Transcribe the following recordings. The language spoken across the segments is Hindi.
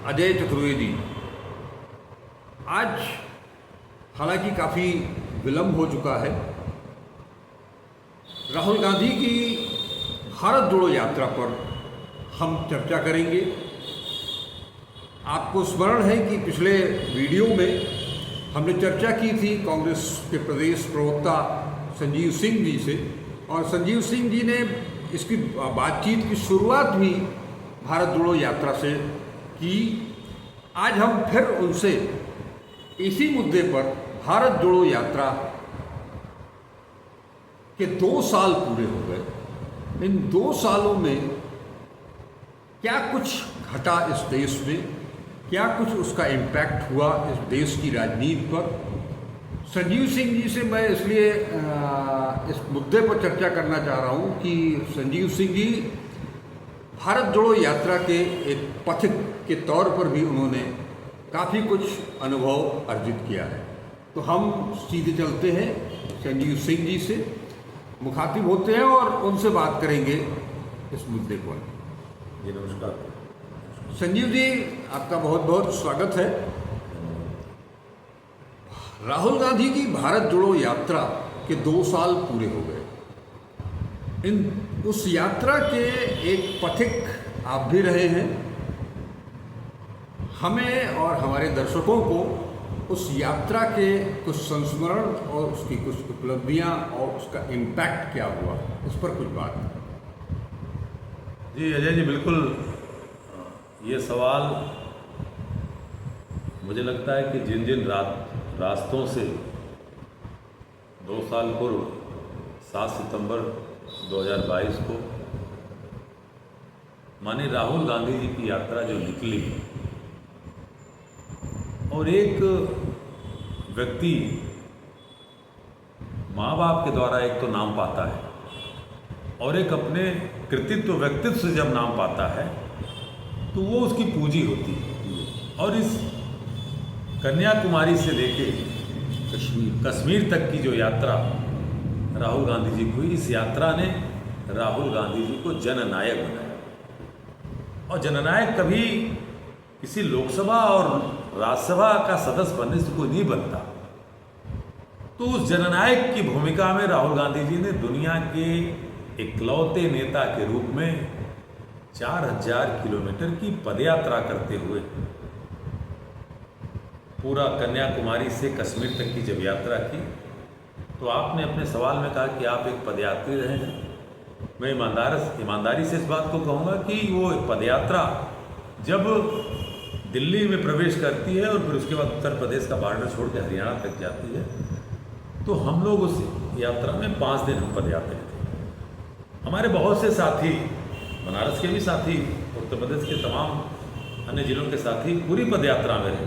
अजय चतुर्वेदी। आज हालांकि काफ़ी विलंब हो चुका है। राहुल गांधी की भारत जोड़ो यात्रा पर हम चर्चा करेंगे। आपको स्मरण है कि पिछले वीडियो में हमने चर्चा की थी कांग्रेस के प्रदेश प्रवक्ता संजीव सिंह जी से, और संजीव सिंह जी ने इसकी बातचीत की शुरुआत भी भारत जोड़ो यात्रा से की। आज हम फिर उनसे इसी मुद्दे पर भारत जोड़ो यात्रा के 2 साल पूरे हो गए, इन 2 सालों में क्या कुछ घटा इस देश में, क्या कुछ उसका इम्पैक्ट हुआ इस देश की राजनीति पर। संजीव सिंह जी से मैं इसलिए इस मुद्दे पर चर्चा करना चाह रहा हूँ कि संजीव सिंह जी भारत जोड़ो यात्रा के एक पथिक के तौर पर भी उन्होंने काफ़ी कुछ अनुभव अर्जित किया है। तो हम सीधे चलते हैं संजीव सिंह जी से, मुखातिब होते हैं और उनसे बात करेंगे इस मुद्दे पर। जी नमस्कार। संजीव जी, आपका बहुत बहुत स्वागत है। राहुल गांधी की भारत जोड़ो यात्रा के 2 साल पूरे हो गए। उस यात्रा के एक पथिक आप भी रहे हैं। हमें और हमारे दर्शकों को उस यात्रा के कुछ संस्मरण और उसकी कुछ उपलब्धियां और उसका इम्पैक्ट क्या हुआ, इस पर कुछ बात। जी अजय जी, बिल्कुल ये सवाल मुझे लगता है कि जिन जिन रास्तों से 2 साल पूर्व 7 सितंबर 2022 को माननीय राहुल गांधी जी की यात्रा जो निकली, और एक व्यक्ति माँ बाप के द्वारा एक तो नाम पाता है और एक अपने कृतित्व व्यक्तित्व से जब नाम पाता है तो वो उसकी पूंजी होती है। और इस कन्याकुमारी से लेके कश्मीर तक की जो यात्रा राहुल गांधी जी की हुई, इस यात्रा ने राहुल गांधी जी को जननायक बनाया। और जननायक कभी किसी लोकसभा और राज्यसभा का सदस्य बनने से कोई नहीं बनता। तो उस जननायक की भूमिका में राहुल गांधी जी ने दुनिया के इकलौते नेता के रूप में 4000 किलोमीटर की पदयात्रा करते हुए पूरा कन्याकुमारी से कश्मीर तक की जब यात्रा की, तो आपने अपने सवाल में कहा कि आप एक पदयात्री रहे हैं। मैं ईमानदारी से इस बात को कहूँगा कि वो पदयात्रा जब दिल्ली में प्रवेश करती है और फिर उसके बाद उत्तर प्रदेश का बॉर्डर छोड़ के हरियाणा तक जाती है, तो हम लोग उस यात्रा में 5 दिन हम पदयात्री थे। हमारे बहुत से साथी, बनारस के भी साथी, उत्तर प्रदेश के तमाम अन्य जिलों के साथी पूरी पदयात्रा में रहे।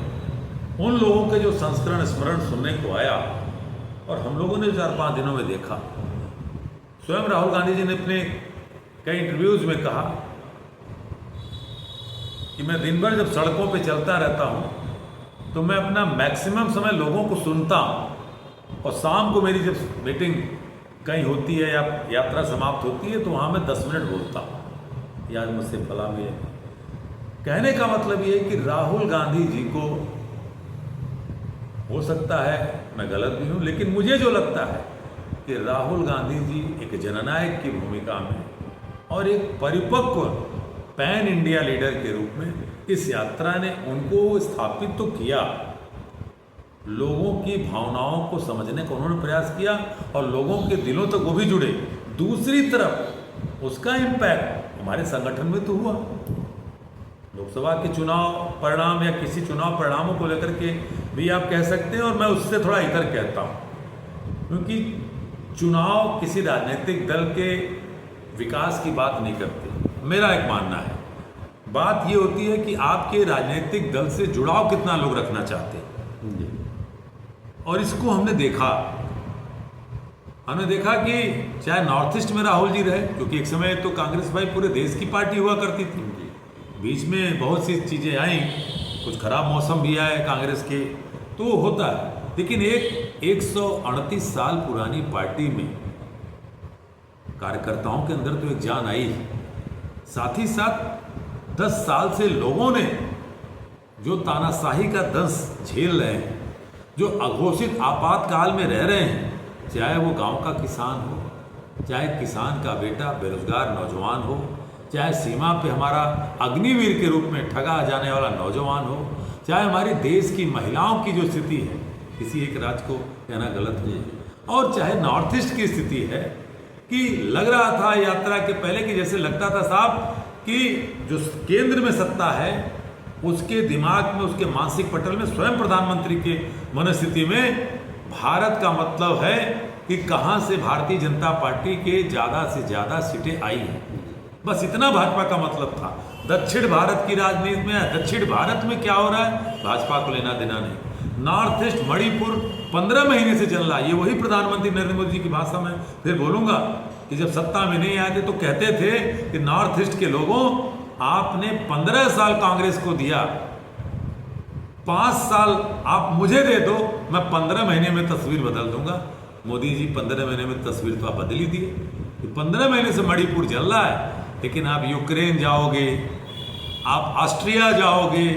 उन लोगों के जो संस्करण स्मरण सुनने को आया और हम लोगों ने 4-5 दिनों में देखा, स्वयं राहुल गांधी जी ने अपने कई इंटरव्यूज में कहा कि मैं दिन भर जब सड़कों पे चलता रहता हूँ तो मैं अपना मैक्सिमम समय लोगों को सुनता हूँ, और शाम को मेरी जब मीटिंग कहीं होती है या यात्रा समाप्त होती है तो वहाँ मैं 10 मिनट बोलता हूँ, यार मुझसे फला मिले। कहने का मतलब ये है कि राहुल गांधी जी को, हो सकता है मैं गलत भी हूँ, लेकिन मुझे जो लगता है कि राहुल गांधी जी एक जननायक की भूमिका में और एक परिपक्व पैन इंडिया लीडर के रूप में इस यात्रा ने उनको स्थापित तो किया, लोगों की भावनाओं को समझने का उन्होंने प्रयास किया और लोगों के दिलों तक वो भी जुड़े। दूसरी तरफ उसका इम्पैक्ट हमारे संगठन में तो हुआ। लोकसभा के चुनाव परिणाम या किसी चुनाव परिणामों को लेकर के भी आप कह सकते हैं, और मैं उससे थोड़ा इतर कहता हूँ, क्योंकि चुनाव किसी राजनीतिक दल के विकास की बात नहीं करते। मेरा एक मानना है, बात ये होती है कि आपके राजनीतिक दल से जुड़ाव कितना लोग रखना चाहते हैं। और इसको हमने देखा कि चाहे नॉर्थ ईस्ट में राहुल जी रहे, क्योंकि एक समय तो कांग्रेस भाई पूरे देश की पार्टी हुआ करती थी, बीच में बहुत सी चीज़ें आई, कुछ खराब मौसम भी आए कांग्रेस के, तो होता है। लेकिन एक 138 साल पुरानी पार्टी में कार्यकर्ताओं के अंदर तो एक जान आई है। साथ ही साथ 10 साल से लोगों ने जो तानाशाही का दंश झेल रहे हैं, जो अघोषित आपातकाल में रह रहे हैं, चाहे वो गांव का किसान हो, चाहे किसान का बेटा बेरोजगार नौजवान हो, चाहे सीमा पे हमारा अग्निवीर के रूप में ठगा जाने वाला नौजवान हो, चाहे हमारी देश की महिलाओं की जो स्थिति है, किसी एक राज्य को कहना गलत नहीं, और चाहे नॉर्थ ईस्ट की स्थिति है कि लग रहा था यात्रा के पहले कि जैसे लगता था साहब कि जो केंद्र में सत्ता है उसके दिमाग में, उसके मानसिक पटल में स्वयं प्रधानमंत्री के मनस्थिति में भारत का मतलब है कि कहाँ से भारतीय जनता पार्टी के ज़्यादा से ज़्यादा सीटें आई हैं। बस इतना भाजपा का मतलब था। दक्षिण भारत की राजनीति में, दक्षिण भारत में क्या हो रहा है भाजपा को लेना देना नहीं। नॉर्थ ईस्ट मणिपुर 15 महीने से चल रहा है। ये वही प्रधानमंत्री नरेंद्र मोदी जी की भाषा में फिर बोलूँगा कि जब सत्ता में नहीं आए थे तो कहते थे कि नॉर्थ ईस्ट के लोगों, आपने 15 साल कांग्रेस को दिया, 5 साल आप मुझे दे दो, मैं 15 महीने में तस्वीर बदल दूंगा। मोदी जी 15 महीने में तस्वीर तो आप बदल ही दिए। 15 महीने से मणिपुर जल रहा है, लेकिन आप यूक्रेन जाओगे, आप ऑस्ट्रिया जाओगे,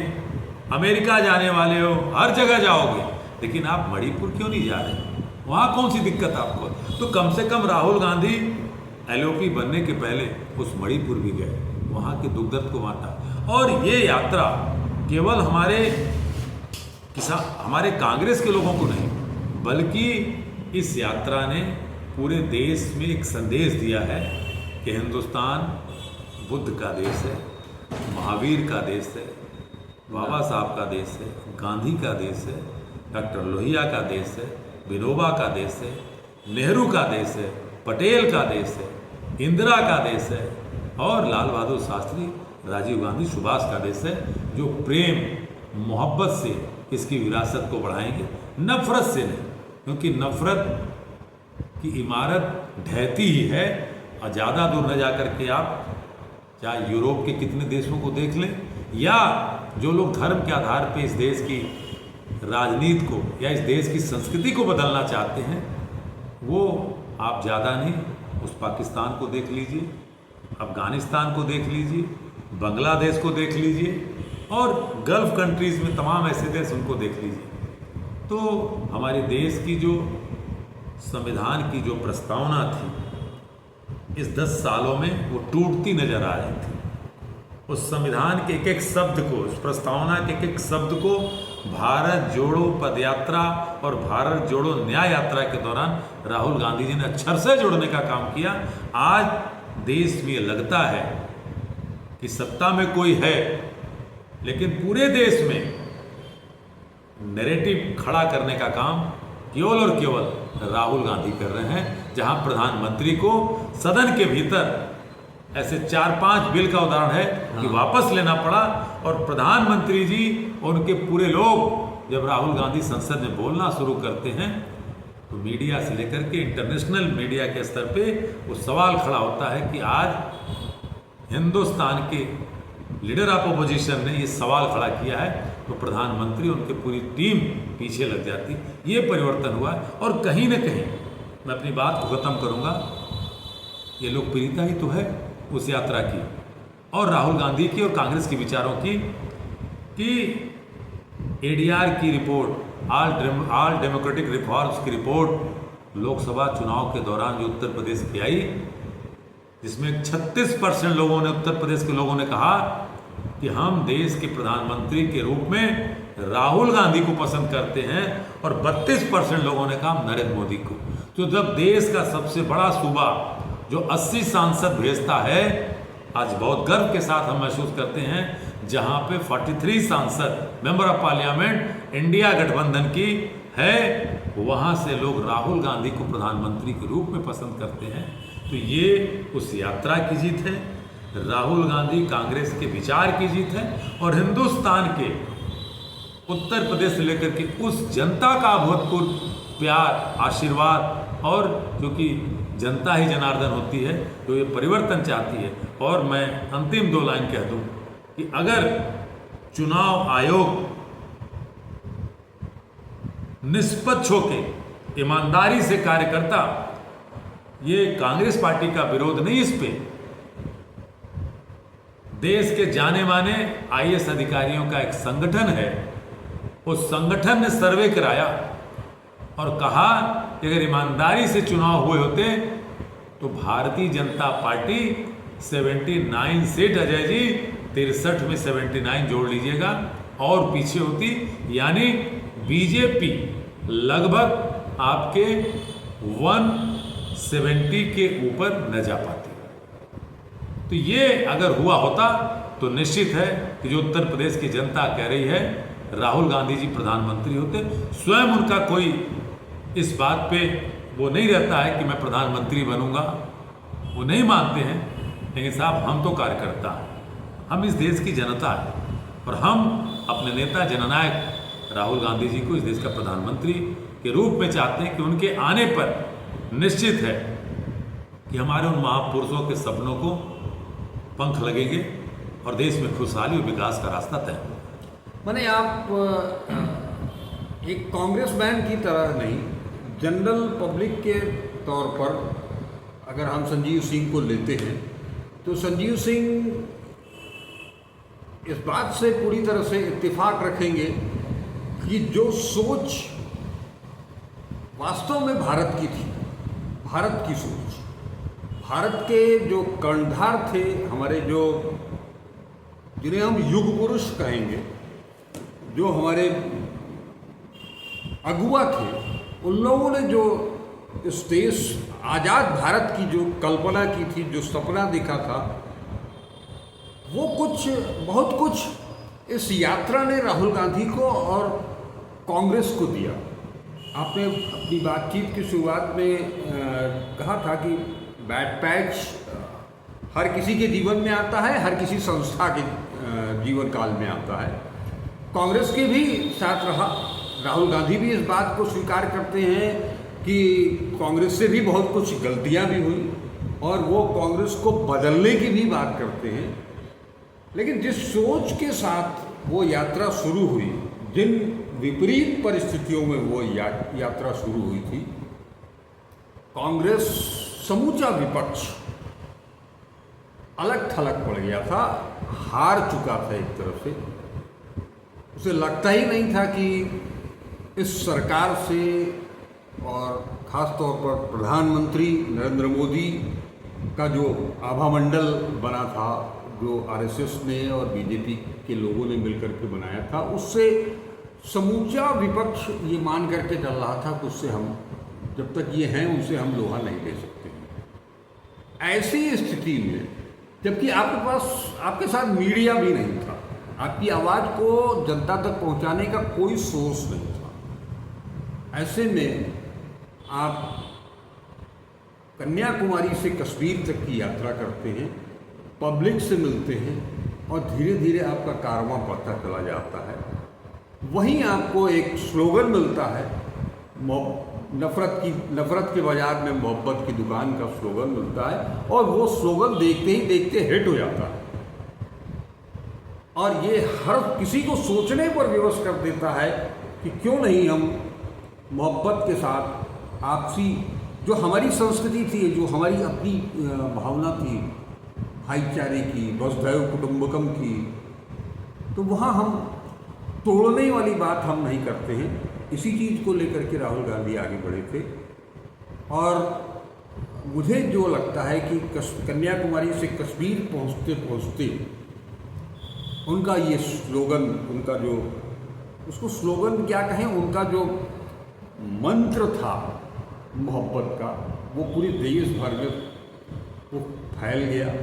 अमेरिका जाने वाले हो, हर जगह जाओगे, लेकिन आप मणिपुर क्यों नहीं जा रहे? वहाँ कौन सी दिक्कत आपको? तो कम से कम राहुल गांधी एलओपी बनने के पहले उस मणिपुर भी गए, वहाँ के दुख दर्द को बांटा। और ये यात्रा केवल हमारे कांग्रेस के लोगों को नहीं, बल्कि इस यात्रा ने पूरे देश में एक संदेश दिया है कि हिंदुस्तान बुद्ध का देश है, महावीर का देश है, बाबा साहब का देश है, गांधी का देश है, डॉक्टर लोहिया का देश है, विनोबा का देश है, नेहरू का देश है, पटेल का देश है, इंदिरा का देश है, और लाल बहादुर शास्त्री, राजीव गांधी, सुभाष का देश है, जो प्रेम मोहब्बत से इसकी विरासत को बढ़ाएंगे, नफरत से नहीं। क्योंकि नफरत की इमारत ढहती ही है। और ज़्यादा दूर न जाकर के आप चाहे यूरोप के कितने देशों को देख लें, या जो लोग धर्म के आधार पर इस देश की राजनीति को या इस देश की संस्कृति को बदलना चाहते हैं, वो आप ज़्यादा नहीं उस पाकिस्तान को देख लीजिए, अफगानिस्तान को देख लीजिए, बांग्लादेश को देख लीजिए, और गल्फ कंट्रीज़ में तमाम ऐसे देश उनको देख लीजिए। तो हमारे देश की जो संविधान की जो प्रस्तावना थी, इस 10 सालों में वो टूटती नजर आ रही थी। उस संविधान के एक एक शब्द को, उस प्रस्तावना के एक एक शब्द को भारत जोड़ो पदयात्रा और भारत जोड़ो न्याय यात्रा के दौरान राहुल गांधी जी ने अक्षर से जोड़ने का काम किया। आज देश में लगता है कि सत्ता में कोई है, लेकिन पूरे देश में नैरेटिव खड़ा करने का काम केवल और केवल राहुल गांधी कर रहे हैं। जहां प्रधानमंत्री को सदन के भीतर ऐसे 4-5 बिल का उदाहरण है कि वापस लेना पड़ा, और प्रधानमंत्री जी और उनके पूरे लोग जब राहुल गांधी संसद में बोलना शुरू करते हैं तो मीडिया से लेकर के इंटरनेशनल मीडिया के स्तर पे वो सवाल खड़ा होता है कि आज हिंदुस्तान के लीडर ऑफ अपोजिशन ने ये सवाल खड़ा किया है तो प्रधानमंत्री उनकी पूरी टीम पीछे लग जाती। ये परिवर्तन हुआ है। और कहीं ना कहीं मैं अपनी बात को ख़त्म करूँगा, ये लोकप्रियता ही तो है उस यात्रा की और राहुल गांधी की और कांग्रेस के विचारों की, कि एडीआर की रिपोर्ट, ऑल डेमोक्रेटिक रिफॉर्म्स की रिपोर्ट लोकसभा चुनाव के दौरान जो उत्तर प्रदेश की आई, जिसमें 36% लोगों ने, उत्तर प्रदेश के लोगों ने कहा कि हम देश के प्रधानमंत्री के रूप में राहुल गांधी को पसंद करते हैं, और 32% लोगों ने कहा नरेंद्र मोदी को। तो जब देश का सबसे बड़ा सूबा जो 80 सांसद भेजता है, आज बहुत गर्व के साथ हम महसूस करते हैं, जहां पे 43 सांसद मेंबर ऑफ पार्लियामेंट इंडिया गठबंधन की है, वहां से लोग राहुल गांधी को प्रधानमंत्री के रूप में पसंद करते हैं। तो ये उस यात्रा की जीत है, राहुल गांधी कांग्रेस के विचार की जीत है, और हिंदुस्तान के उत्तर प्रदेश से लेकर के उस जनता का अभूतपूर्व प्यार, आशीर्वाद, और क्योंकि जनता ही जनार्दन होती है तो ये परिवर्तन चाहती है। और मैं अंतिम 2 लाइन कह दूं कि अगर चुनाव आयोग निष्पक्ष होकर ईमानदारी से कार्य करता, ये कांग्रेस पार्टी का विरोध नहीं, इस पे देश के जाने माने आईएएस अधिकारियों का एक संगठन है, उस संगठन ने सर्वे कराया और कहा कि अगर ईमानदारी से चुनाव हुए होते तो भारतीय जनता पार्टी 79 सीट, अजय जी 63 में 79 जोड़ लीजिएगा, और पीछे होती, यानी बीजेपी लगभग आपके 170 के ऊपर न जा पाती। तो ये अगर हुआ होता तो निश्चित है कि जो उत्तर प्रदेश की जनता कह रही है राहुल गांधी जी प्रधानमंत्री होते। स्वयं उनका कोई इस बात पे वो नहीं रहता है कि मैं प्रधानमंत्री बनूंगा, वो नहीं मानते हैं, लेकिन साहब हम तो कार्यकर्ता हैं, हम इस देश की जनता है और हम अपने नेता जननायक राहुल गांधी जी को इस देश का प्रधानमंत्री के रूप में चाहते हैं कि उनके आने पर निश्चित है कि हमारे उन महापुरुषों के सपनों को पंख लगेंगे और देश में खुशहाली और विकास का रास्ता तय होगा। माने आप एक कांग्रेसमैन की तरह नहीं, जनरल पब्लिक के तौर पर अगर हम संजीव सिंह को लेते हैं तो संजीव सिंह इस बात से पूरी तरह से इत्तेफाक रखेंगे कि जो सोच वास्तव में भारत की थी, भारत की सोच, भारत के जो कर्णधार थे, हमारे जो जिन्हें हम युग पुरुष कहेंगे, जो हमारे अगुआ थे, उन लोगों ने जो इस देश आज़ाद भारत की जो कल्पना की थी, जो सपना देखा था, वो बहुत कुछ इस यात्रा ने राहुल गांधी को और कांग्रेस को दिया। आपने अपनी बातचीत की शुरुआत में कहा था कि बैड पैच हर किसी के जीवन में आता है, हर किसी संस्था के जीवन काल में आता है। कांग्रेस के भी साथ रहा, राहुल गांधी भी इस बात को स्वीकार करते हैं कि कांग्रेस से भी बहुत कुछ गलतियां भी हुई और वो कांग्रेस को बदलने की भी बात करते हैं। लेकिन जिस सोच के साथ वो यात्रा शुरू हुई, जिन विपरीत परिस्थितियों में वो यात्रा शुरू हुई थी, कांग्रेस समूचा विपक्ष अलग थलग पड़ गया था, हार चुका था एक तरफ से। उसे लगता ही नहीं था कि इस सरकार से और ख़ास तौर पर प्रधानमंत्री नरेंद्र मोदी का जो आभा मंडल बना था, जो आरएसएस ने और बीजेपी के लोगों ने मिलकर के बनाया था, उससे समूचा विपक्ष ये मान करके चल रहा था कि उससे हम, जब तक ये हैं, उनसे हम लोहा नहीं ले सकते। ऐसी स्थिति में, जबकि आपके पास, आपके साथ मीडिया भी नहीं था, आपकी आवाज़ को जनता तक पहुंचाने का कोई सोर्स नहीं था, ऐसे में आप कन्याकुमारी से कश्मीर तक की यात्रा करते हैं, पब्लिक से मिलते हैं और धीरे धीरे आपका कारवां बढ़ता चला जाता है। वहीं आपको एक स्लोगन मिलता है, नफ़रत के बाजार में मोहब्बत की दुकान का स्लोगन मिलता है, और वो स्लोगन देखते ही देखते हिट हो जाता है और ये हर किसी को सोचने पर विवश कर देता है कि क्यों नहीं हम मोहब्बत के साथ आपसी, जो हमारी संस्कृति थी, जो हमारी अपनी भावना थी भाईचारे की, वसुधैव कुटुंबकम की, तो वहाँ हम तोड़ने वाली बात हम नहीं करते हैं। इसी चीज़ को लेकर के राहुल गांधी आगे बढ़े थे और मुझे जो लगता है कि कन्याकुमारी से कश्मीर पहुँचते पहुँचते उनका ये स्लोगन, उनका जो, उसको स्लोगन क्या कहें, उनका जो मंत्र था मोहब्बत का, वो पूरे देश भर में वो फैल गया,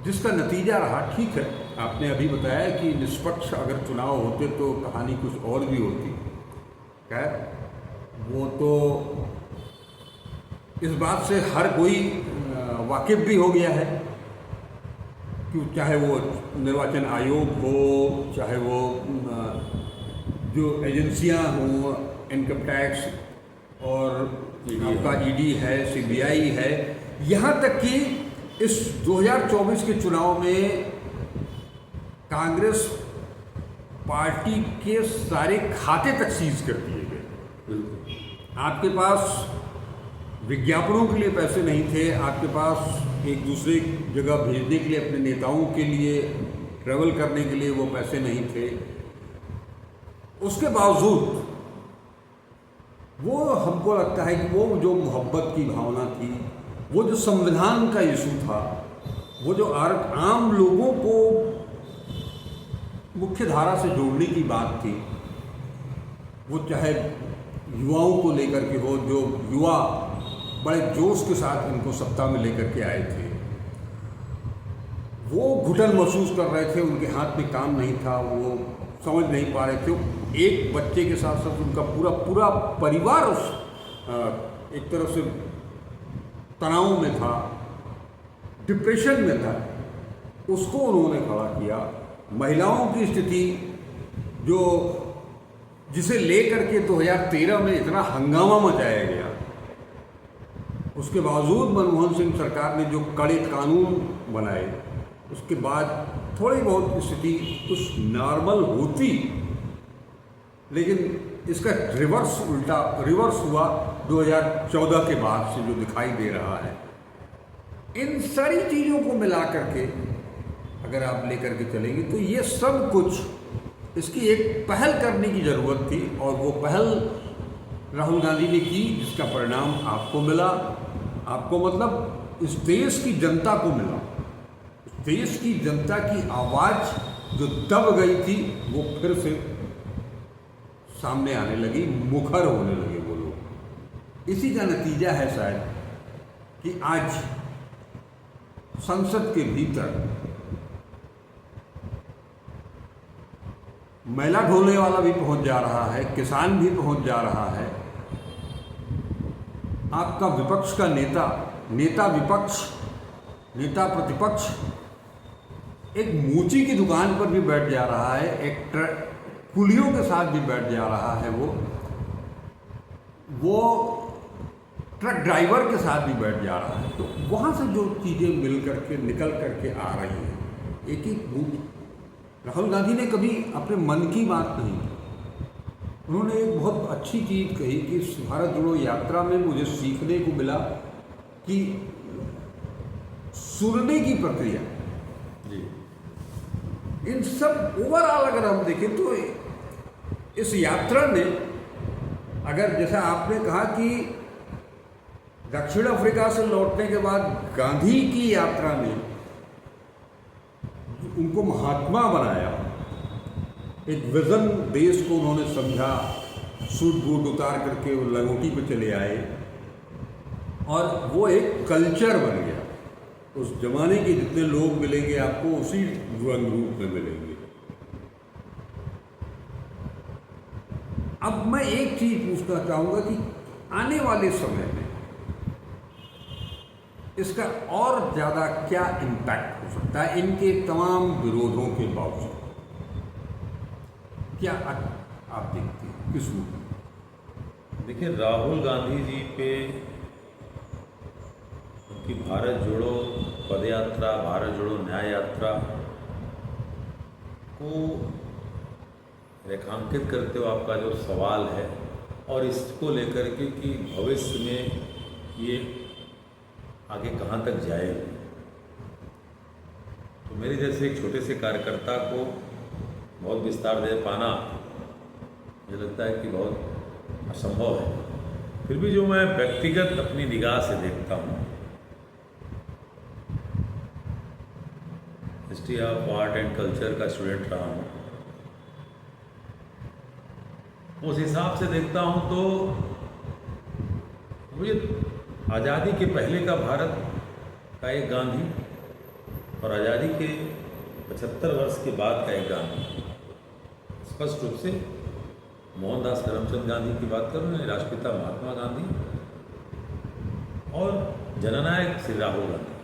जिसका नतीजा रहा, ठीक है, आपने अभी बताया कि निष्पक्ष अगर चुनाव होते तो कहानी कुछ और भी होती। खैर वो तो इस बात से हर कोई वाकिफ भी हो गया है कि चाहे वो निर्वाचन आयोग हो, चाहे वो जो एजेंसियां हों, इनकम टैक्स और आपका ईडी है, सीबीआई है, यहाँ तक कि इस 2024 के चुनाव में कांग्रेस पार्टी के सारे खाते तक सीज कर दिए गए। आपके पास विज्ञापनों के लिए पैसे नहीं थे, आपके पास एक दूसरे जगह भेजने के लिए, अपने नेताओं के लिए ट्रैवल करने के लिए वो पैसे नहीं थे। उसके बावजूद वो, हमको लगता है कि वो जो मोहब्बत की भावना थी, वो जो संविधान का इशू था, वो जो आम लोगों को मुख्य धारा से जोड़ने की बात थी, वो चाहे युवाओं को लेकर के हो, जो युवा बड़े जोश के साथ इनको सत्ता में लेकर के आए थे, वो घुटन महसूस कर रहे थे, उनके हाथ में काम नहीं था, वो समझ नहीं पा रहे थे। एक बच्चे के साथ साथ उनका पूरा परिवार उस एक तरफ से तनाव में था, डिप्रेशन में था, उसको उन्होंने खड़ा किया। महिलाओं की स्थिति जो, जिसे लेकर के 2013 में इतना हंगामा मचाया गया, उसके बावजूद मनमोहन सिंह सरकार ने जो कड़े कानून बनाए, उसके बाद थोड़ी बहुत स्थिति कुछ नॉर्मल होती, लेकिन इसका रिवर्स हुआ 2014 के बाद से जो दिखाई दे रहा है। इन सारी चीज़ों को मिला करके अगर आप लेकर के चलेंगे तो ये सब कुछ, इसकी एक पहल करने की ज़रूरत थी, और वो पहल राहुल गांधी ने की, जिसका परिणाम आपको मिला। आपको मतलब इस देश की जनता को मिला। इस देश की जनता की आवाज़ जो दब गई थी, वो फिर से सामने आने लगी, मुखर होने लगे वो लोग। इसी का नतीजा है शायद कि आज संसद के भीतर मैला ढोने वाला भी पहुंच जा रहा है, किसान भी पहुंच जा रहा है, आपका विपक्ष का नेता विपक्ष, नेता प्रतिपक्ष एक मूची की दुकान पर भी बैठ जा रहा है, एक कुलियों के साथ भी बैठ जा रहा है, वो ट्रक ड्राइवर के साथ भी बैठ जा रहा है। तो वहाँ से जो चीज़ें मिल करके निकल करके आ रही हैं, एक एक राहुल गांधी ने कभी अपने मन की बात नहीं की। उन्होंने एक बहुत अच्छी चीज़ कही कि भारत जोड़ो यात्रा में मुझे सीखने को मिला कि सुनने की प्रक्रिया जी, इन सब ओवरऑल अगर हम देखें तो इस यात्रा ने, अगर जैसा आपने कहा कि दक्षिण अफ्रीका से लौटने के बाद गांधी की यात्रा ने उनको महात्मा बनाया, एक विजन देश को उन्होंने समझा, सूट बूट उतार करके वो लंगोटी पे चले आए, और वो एक कल्चर बन गया। उस जमाने के जितने लोग मिलेंगे आपको उसी रंग रूप में मिलेंगे। अब मैं एक चीज पूछना चाहूँगा कि आने वाले समय में इसका और ज़्यादा क्या इम्पैक्ट हो सकता है, इनके तमाम विरोधों के बावजूद? क्या आप देखते हैं किस रूप में? देखिए, राहुल गांधी जी पे उनकी भारत जोड़ो पदयात्रा, भारत जोड़ो न्याय यात्रा को रेखांकित करते हुए आपका जो सवाल है, और इसको लेकर के कि भविष्य में ये आगे कहाँ तक जाएगी, तो मेरे जैसे एक छोटे से कार्यकर्ता को बहुत विस्तार दे पाना मुझे लगता है कि बहुत असंभव है। फिर भी जो मैं व्यक्तिगत अपनी निगाह से देखता हूँ, history of art and culture का स्टूडेंट रहा हूँ, उस हिसाब से देखता हूँ तो मुझे आज़ादी के पहले का भारत का एक गांधी और आज़ादी के 75 वर्ष के बाद का एक गांधी, स्पष्ट रूप से मोहनदास करमचंद गांधी की बात करूँ, राष्ट्रपिता महात्मा गांधी और जननायक श्री राहुल गांधी।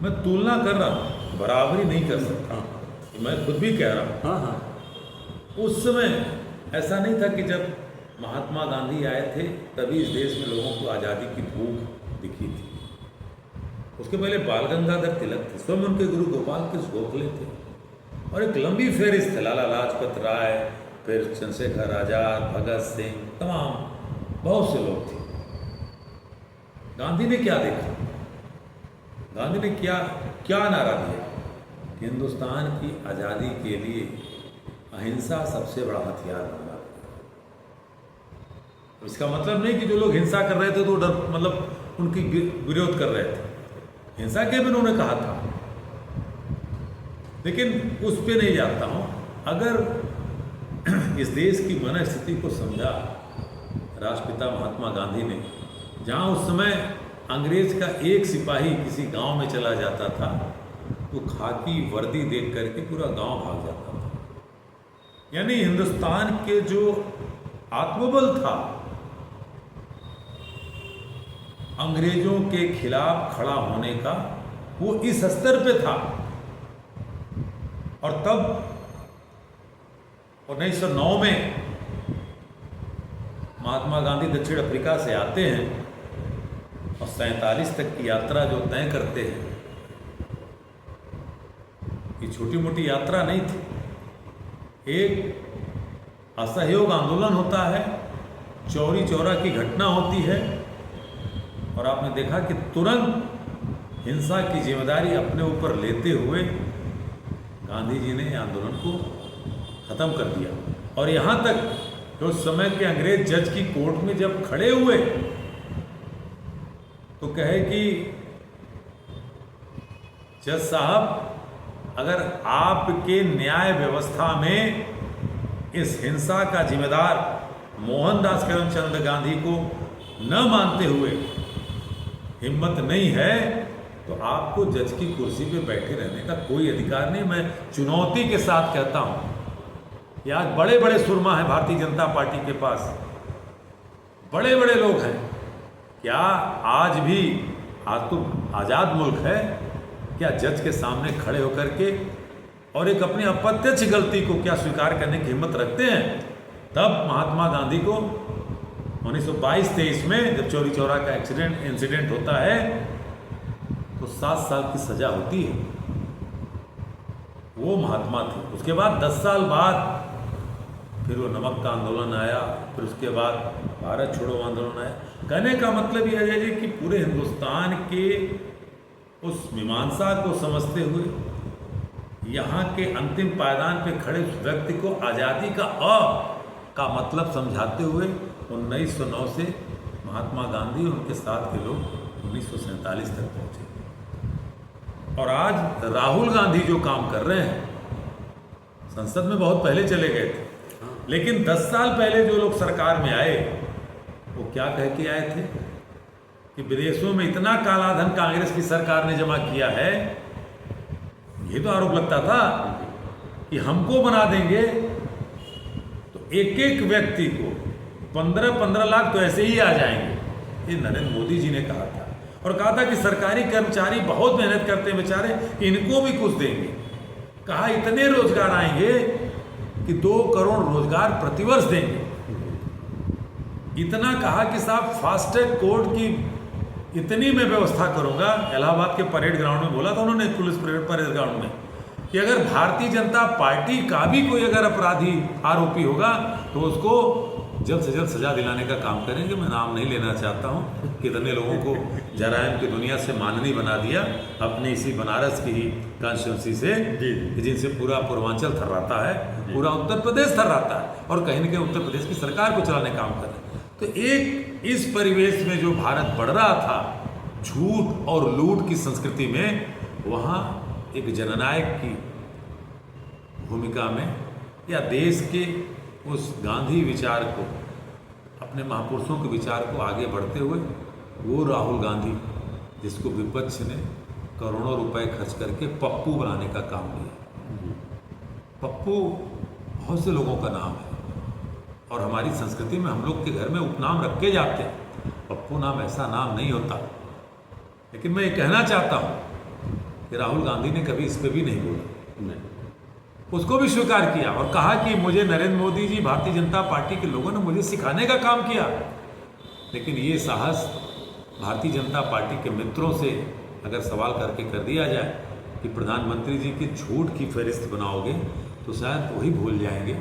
मैं तुलना कर रहा हूँ, बराबरी नहीं कर सकता, मैं खुद भी कह रहा हूँ। उस समय ऐसा नहीं था कि जब महात्मा गांधी आए थे तभी इस देश में लोगों को आज़ादी की भूख दिखी थी। उसके पहले बाल गंगाधर तिलक थे, स्वयं उनके गुरु गोपाल कृष्ण गोखले थे, और एक लंबी फहरिस्त है, लाला लाजपत राय, फिर चंद्रशेखर आजाद, भगत सिंह, तमाम बहुत से लोग थे। गांधी ने क्या देखा? गांधी ने क्या क्या नारा दिया? हिंदुस्तान की आज़ादी के लिए अहिंसा सबसे बड़ा हथियार बना। इसका मतलब नहीं कि जो लोग हिंसा कर रहे थे तो डर मतलब उनकी विरोध कर रहे थे, हिंसा के भी उन्होंने कहा था, लेकिन उस पे नहीं जाता हूँ। अगर इस देश की मनस्थिति को समझा राष्ट्रपिता महात्मा गांधी ने, जहाँ उस समय अंग्रेज का एक सिपाही किसी गांव में चला जाता था तो खाकी वर्दी देख करके पूरा गांव भाग जाता था। यानी हिंदुस्तान के जो आत्मबल था अंग्रेजों के खिलाफ खड़ा होने का, वो इस स्तर पे था। और तब 1909 में महात्मा गांधी दक्षिण अफ्रीका से आते हैं और 47 तक की यात्रा जो तय करते हैं, ये छोटी मोटी यात्रा नहीं थी। एक असहयोग आंदोलन होता है, चौरी चौरा की घटना होती है, और आपने देखा कि तुरंत हिंसा की जिम्मेदारी अपने ऊपर लेते हुए गांधी जी ने आंदोलन को ख़त्म कर दिया। और यहाँ तक कि उस समय के अंग्रेज जज की कोर्ट में जब खड़े हुए तो कहे कि जज साहब, अगर आपके न्याय व्यवस्था में इस हिंसा का जिम्मेदार मोहनदास करमचंद गांधी को न मानते हुए हिम्मत नहीं है तो आपको जज की कुर्सी पे बैठे रहने का कोई अधिकार नहीं। मैं चुनौती के साथ कहता हूं कि आज बड़े बड़े सुरमा हैं भारतीय जनता पार्टी के पास, बड़े बड़े लोग हैं। क्या आज भी, आज तो आज़ाद मुल्क है, क्या जज के सामने खड़े होकर के और एक अपनी अप्रत्यक्ष गलती को क्या स्वीकार करने की हिम्मत रखते हैं? तब महात्मा गांधी को 1922-23 में जब चौरी चौरा का इंसिडेंट होता है तो 7 साल की सजा होती है। वो महात्मा थे। उसके बाद 10 साल बाद फिर वो नमक का आंदोलन आया, फिर उसके बाद भारत छोड़ो आंदोलन आया। कहने का मतलब यह है जी कि पूरे हिंदुस्तान के उस मीमांसा को समझते हुए यहाँ के अंतिम पायदान पे खड़े उस व्यक्ति को आज़ादी का मतलब समझाते हुए 1909 से महात्मा गांधी और उनके साथ के लोग 1947 तक पहुँचे। और आज राहुल गांधी जो काम कर रहे हैं, संसद में बहुत पहले चले गए थे, लेकिन 10 साल पहले जो लोग सरकार में आए वो क्या कह के आए थे कि विदेशों में इतना काला धन कांग्रेस की सरकार ने जमा किया है। ये तो आरोप लगता था कि हमको बना देंगे तो एक एक व्यक्ति को 15-15 लाख तो ऐसे ही आ जाएंगे। ये नरेंद्र मोदी जी ने कहा था, और कहा था कि सरकारी कर्मचारी बहुत मेहनत करते हैं बेचारे, इनको भी कुछ देंगे। कहा इतने रोजगार आएंगे कि 2 करोड़ रोजगार प्रतिवर्ष देंगे। इतना कहा कि साहब फास्टैग कोर्ट की इतनी मैं व्यवस्था करूंगा। इलाहाबाद के परेड ग्राउंड में बोला था उन्होंने, पुलिस परेड ग्राउंड में, कि अगर भारतीय जनता पार्टी का भी कोई अगर अपराधी आरोपी होगा तो उसको जल्द से जल्द सजा दिलाने का काम करेंगे। मैं नाम नहीं लेना चाहता हूँ, कितने लोगों को जराइम की दुनिया से माननी बना दिया अपने इसी बनारस की ही कॉन्स्टिट्यूंसी से, जिनसे पूरा पूर्वांचल थर्राता है, पूरा उत्तर प्रदेश थर्राता है, और कहीं न कहीं उत्तर प्रदेश की सरकार को चलाने का काम कर रहे हैं। तो एक इस परिवेश में जो भारत बढ़ रहा था झूठ और लूट की संस्कृति में, वहाँ एक जननायक की भूमिका में या देश के उस गांधी विचार को, अपने महापुरुषों के विचार को आगे बढ़ते हुए वो राहुल गांधी, जिसको विपक्ष ने करोड़ों रुपए खर्च करके पप्पू बनाने का काम किया। पप्पू बहुत से लोगों का नाम है और हमारी संस्कृति में हम लोग के घर में उपनाम रखे जाते हैं। पप्पू नाम ऐसा नाम नहीं होता। लेकिन मैं ये कहना चाहता हूँ कि राहुल गांधी ने कभी इस पर भी नहीं बोला, उसको भी स्वीकार किया और कहा कि मुझे नरेंद्र मोदी जी, भारतीय जनता पार्टी के लोगों ने मुझे सिखाने का काम किया। लेकिन ये साहस भारतीय जनता पार्टी के मित्रों से अगर सवाल करके कर दिया जाए कि प्रधानमंत्री जी की झूठ की फहरिस्त बनाओगे तो शायद वही भूल जाएंगे,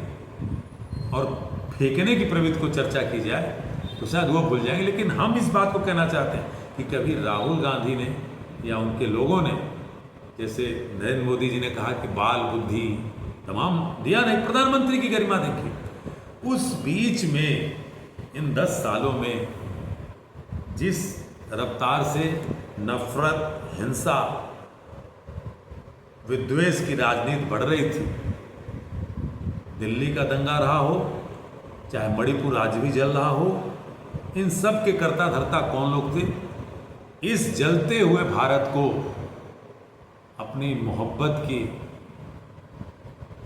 और फेंकने की प्रवृत्ति को चर्चा की जाए तो शायद वो भूल जाएंगे। लेकिन हम इस बात को कहना चाहते हैं कि कभी राहुल गांधी ने या उनके लोगों ने, जैसे नरेंद्र मोदी जी ने कहा कि बाल बुद्धि तमाम दिया नहीं, प्रधानमंत्री की गरिमा देखी, उस बीच में इन 10 सालों में जिस रफ्तार से नफरत, हिंसा, विद्वेष की राजनीति बढ़ रही थी, दिल्ली का दंगा रहा हो, चाहे मणिपुर आज भी जल रहा हो, इन सब के कर्ता धर्ता कौन लोग थे? इस जलते हुए भारत को अपनी मोहब्बत की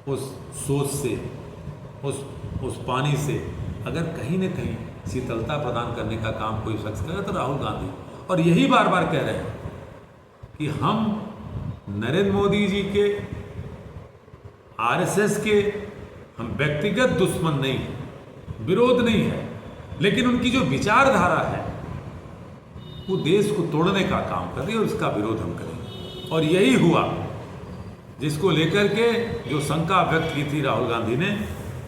उस सोच से, उस पानी से अगर कहीं न कहीं शीतलता प्रदान करने का काम कोई शख्स करे तो राहुल गांधी। और यही बार बार कह रहे हैं कि हम नरेंद्र मोदी जी के, आरएसएस के हम व्यक्तिगत दुश्मन नहीं हैं, विरोध नहीं है, लेकिन उनकी जो विचारधारा है वो देश को तोड़ने का काम कर रही है और उसका विरोध हम करेंगे। और यही हुआ जिसको लेकर के जो शंका व्यक्त की थी राहुल गांधी ने,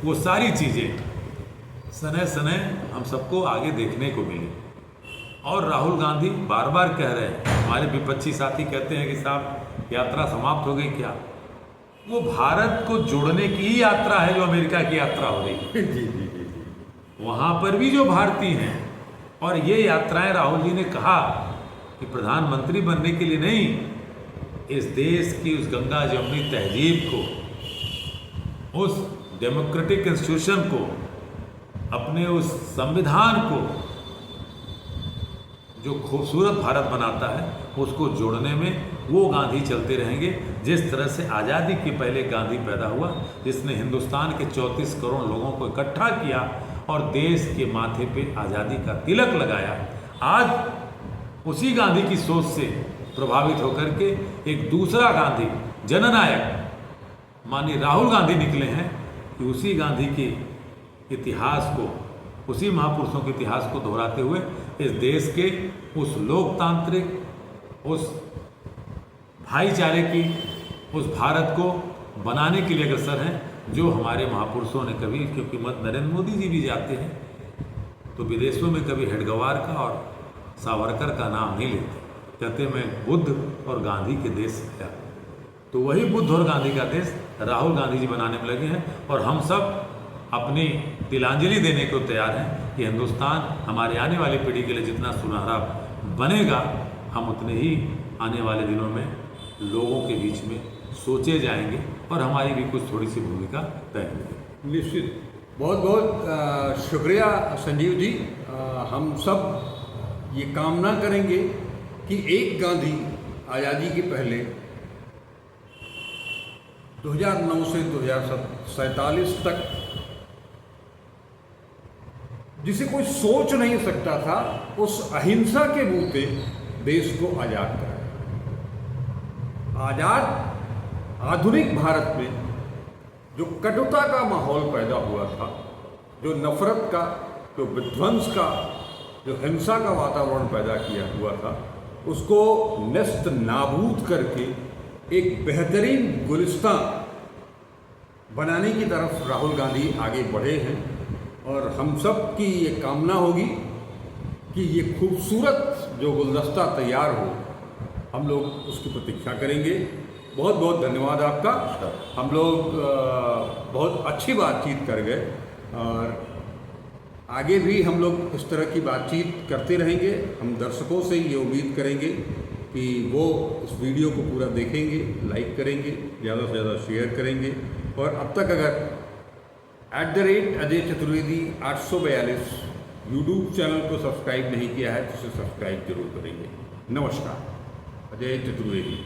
वो सारी चीज़ें सने सने हम सबको आगे देखने को मिली। और राहुल गांधी बार बार कह रहे हैं, हमारे विपक्षी साथी कहते हैं कि साहब यात्रा समाप्त हो गई क्या? वो भारत को जोड़ने की ही यात्रा है जो अमेरिका की यात्रा हो रही है। जी जी जी जी। वहाँ पर भी जो भारतीय हैं, और ये यात्राएं राहुल जी ने कहा कि प्रधानमंत्री बनने के लिए नहीं, इस देश की उस गंगा जमुनी तहजीब को, उस डेमोक्रेटिक इंस्टीट्यूशन को, अपने उस संविधान को जो खूबसूरत भारत बनाता है, उसको जोड़ने में वो गांधी चलते रहेंगे। जिस तरह से आज़ादी के पहले गांधी पैदा हुआ, जिसने हिंदुस्तान के 34 करोड़ लोगों को इकट्ठा किया और देश के माथे पे आज़ादी का तिलक लगाया, आज उसी गांधी की सोच से प्रभावित होकर के एक दूसरा गांधी, जननायक माननीय राहुल गांधी निकले हैं कि उसी गांधी के इतिहास को, उसी महापुरुषों के इतिहास को दोहराते हुए इस देश के उस लोकतांत्रिक, उस भाईचारे की, उस भारत को बनाने के लिए अग्रसर हैं जो हमारे महापुरुषों ने कभी, क्योंकि मत नरेंद्र मोदी जी भी जाते हैं तो विदेशों में कभी हेडगवार का और सावरकर का नाम नहीं लेते, कहते मैं बुद्ध और गांधी के देश से आया। तो वही बुद्ध और गांधी का देश राहुल गांधी जी बनाने में लगे हैं और हम सब अपनी तिलांजलि देने को तैयार हैं कि हिंदुस्तान हमारे आने वाली पीढ़ी के लिए जितना सुनहरा बनेगा, हम उतने ही आने वाले दिनों में लोगों के बीच में सोचे जाएंगे और हमारी भी कुछ थोड़ी सी भूमिका तय होगी। निश्चित। बहुत बहुत शुक्रिया संजीव जी। हम सब ये कामना करेंगे कि एक गांधी आज़ादी के पहले 2009 से 2047 तक, जिसे कोई सोच नहीं सकता था, उस अहिंसा के बूते देश को आज़ाद कराया। आज़ाद आधुनिक भारत में जो कटुता का माहौल पैदा हुआ था, जो नफरत का, जो विध्वंस का, जो हिंसा का वातावरण पैदा किया हुआ था, उसको नेस्त नाबूद करके एक बेहतरीन गुलिस्तां बनाने की तरफ राहुल गांधी आगे बढ़े हैं। और हम सब की ये कामना होगी कि ये खूबसूरत जो गुलदस्ता तैयार हो, हम लोग उसकी प्रतीक्षा करेंगे। बहुत बहुत धन्यवाद आपका। हम लोग बहुत अच्छी बातचीत कर गए और आगे भी हम लोग इस तरह की बातचीत करते रहेंगे। हम दर्शकों से ये उम्मीद करेंगे कि वो इस वीडियो को पूरा देखेंगे, लाइक करेंगे, ज़्यादा से ज़्यादा शेयर करेंगे। और अब तक अगर @अजय चतुर्वेदी 842 यूट्यूब चैनल को सब्सक्राइब नहीं किया है तो उसे सब्सक्राइब जरूर करेंगे। नमस्कार। अजय चतुर्वेदी।